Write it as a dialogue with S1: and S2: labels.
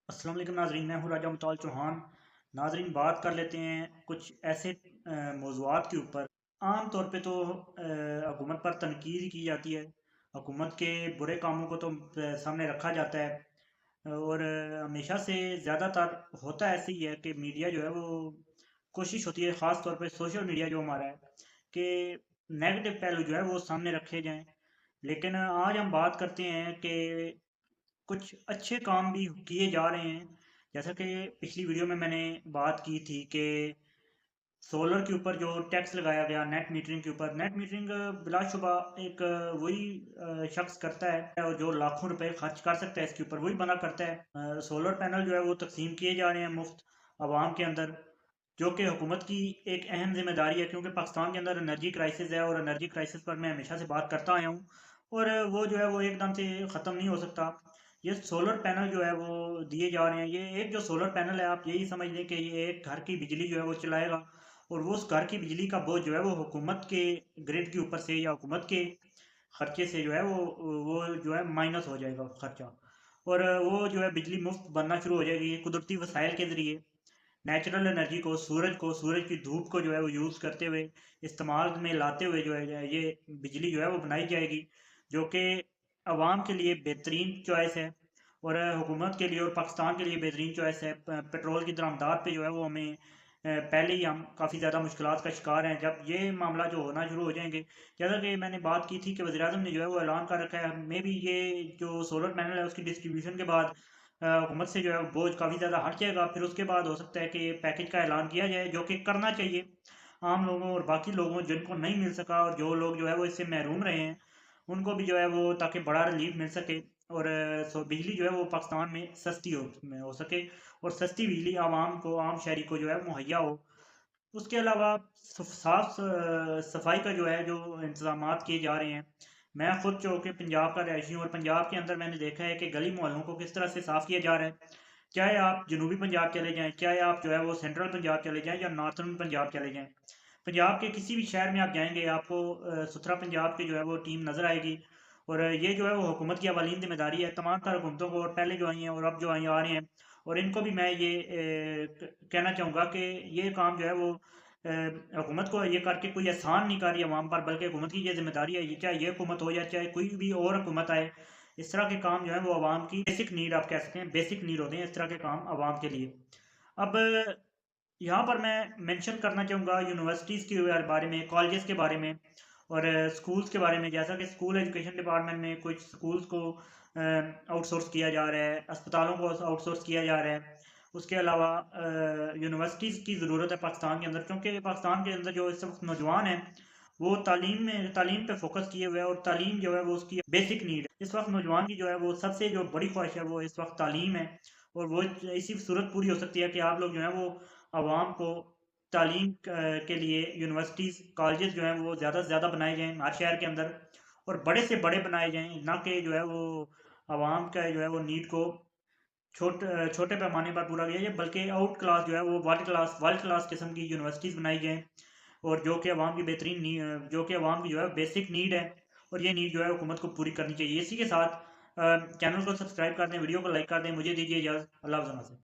S1: अस्सलाम वालेकुम नाजरीन, मैं हूँ राजा मुताल चौहान। नाजरीन, बात कर लेते हैं कुछ ऐसे मौज़ूआत के ऊपर। आम तौर पे तो हुकूमत पर तनकीद ही की जाती है। हुकूमत के बुरे कामों को तो सामने रखा जाता है और हमेशा से ज़्यादातर होता ऐसे ही है कि मीडिया जो है वो कोशिश होती है, ख़ास तौर पे सोशल मीडिया जो हमारा है, कि नेगेटिव पहलू जो है वो सामने रखे जाएं। लेकिन आज हम बात करते हैं कि कुछ अच्छे काम भी किए जा रहे हैं। जैसा कि पिछली वीडियो में मैंने बात की थी कि सोलर के ऊपर जो टैक्स लगाया गया नेट मीटरिंग के ऊपर, नेट मीटरिंग बिलाशुबा एक वही शख्स करता है और जो लाखों रुपए खर्च कर सकता है इसके ऊपर वही बना करता है। सोलर पैनल जो है वो तकसीम किए जा रहे हैं मुफ्त आवाम के अंदर, जो कि हुकूमत की एक अहम जिम्मेदारी है, क्योंकि पाकिस्तान के अंदर एनर्जी क्राइसिस है और एनर्जी क्राइसिस पर मैं हमेशा से बात करता आया हूँ और वो जो है वो एकदम से ख़त्म नहीं हो सकता। ये सोलर पैनल जो है वो दिए जा रहे हैं। ये एक जो सोलर पैनल है, आप यही समझ लें कि ये एक घर की बिजली जो है वो चलाएगा और वो उस घर की बिजली का बोझ जो है वो हुकूमत के ग्रिड के ऊपर से या हुकूमत के खर्चे से जो है वो जो है माइनस हो जाएगा खर्चा, और वो जो है बिजली मुफ्त बनना शुरू हो जाएगी। ये कुदरती वसाइल के ज़रिए नेचुरल एनर्जी को, सूरज की धूप को जो है वो यूज़ करते हुए, इस्तेमाल में लाते हुए जो है ये बिजली जो है वो बनाई जाएगी, जो कि आवाम के लिए बेहतरीन चॉइस है और हुकूमत के लिए और पाकिस्तान के लिए बेहतरीन चॉइस है। पेट्रोल की दरामदार पे जो है वो हमें पहले ही हम काफ़ी ज़्यादा मुश्किलात का शिकार हैं। जब ये मामला जो होना शुरू हो जाएंगे, जैसा कि मैंने बात की थी कि वज़ीर-ए-आज़म ने जो है वो ऐलान कर रखा है, मे भी ये जो सोलर पैनल है उसकी डिस्ट्रीब्यूशन के बाद हुकूमत से जो है बोझ काफ़ी ज़्यादा हट जाएगा। फिर उसके बाद हो सकता है कि पैकेज का ऐलान किया जाए, जो कि करना चाहिए आम लोगों और बाकी लोगों जिनको नहीं मिल सका और जो लोग जो है वो इससे महरूम रहे हैं, उनको भी जो है वो, ताकि बड़ा रिलीफ मिल सके और बिजली जो है वो पाकिस्तान में सस्ती हो सके और सस्ती बिजली आवाम को, आम शहरी को जो है मुहैया हो। उसके अलावा सफाई का जो है जो इंतजामात किए जा रहे हैं, मैं खुद जो कि पंजाब का रहायशी हूँ और पंजाब के अंदर मैंने देखा है कि गली मोहल्लों को किस तरह से साफ़ किया जा रहा है। चाहे आप जनूबी पंजाब चले जाएं, चाहे आप जो है वो सेंट्रल पंजाब चले जाएं या नॉर्थर्न पंजाब चले जाएं, पंजाब के किसी भी शहर में आप जाएंगे आपको सुथरा पंजाब की जो है वो टीम नज़र आएगी। और ये जो है वो हुकूमत की अवालीन जिम्मेदारी है, तमाम तर हुकूमतों को, और पहले जो आई हैं और अब जो आई आ रहे हैं, और इनको भी मैं ये कहना चाहूँगा कि ये काम जो है वो हुकूमत को ये करके कोई एहसान नहीं कर रही अवाम पर, बल्कि हुकूमत की ये जिम्मेदारी है, ये चाहे ये हुकूमत हो या चाहे कोई भी और हुकूमत आए, इस तरह के काम जो है वो आवाम की बेसिक नीड, आप कह सकते हैं बेसिक नीड होते हैं इस तरह के काम आवाम के लिए। अब यहाँ पर मैं मेंशन करना चाहूँगा यूनिवर्सिटीज़ के बारे में, कॉलेजेस के बारे में और स्कूल्स के बारे में। जैसा कि स्कूल एजुकेशन डिपार्टमेंट में कुछ स्कूल्स को आउटसोर्स किया जा रहा है, अस्पतालों को आउटसोर्स किया जा रहा है। उसके अलावा यूनिवर्सिटीज़ की ज़रूरत है पाकिस्तान के अंदर, क्योंकि पाकिस्तान के अंदर जो इस वक्त नौजवान हैं वो तालीम पे फोकस किए हुए हैं और तालीम जो है वो उसकी बेसिक नीड है। इस वक्त नौजवान की जो है वो सबसे जो बड़ी ख्वाहिश है वो इस वक्त तालीम है, और वो इसी सूरत पूरी हो सकती है कि आप लोग जो है वो आवाम को तालीम के लिए यूनिवर्सिटीज़, कॉलेजेस जो हैं वो ज़्यादा से ज़्यादा बनाए जाएँ हर शहर के अंदर, और बड़े से बड़े बनाए जाएँ, ना कि जो है वो आवाम का जो है वो नीड को छोटे पैमाने पर पूरा किया जाए, बल्कि आउट क्लास जो है वो वर्ल्ड क्लास किस्म की यूनिवर्सिटीज़ बनाई जाएँ, और जो कि अवाम की जो कि अवाम की जो है बेसिक नीड है, और ये नीड जो है हुकूमत को पूरी करनी चाहिए। इसी के साथ चैनल को सब्सक्राइब कर दें, वीडियो को लाइक कर दें। मुझे दीजिए इजाज़त। अल्लाह हाफ़िज़।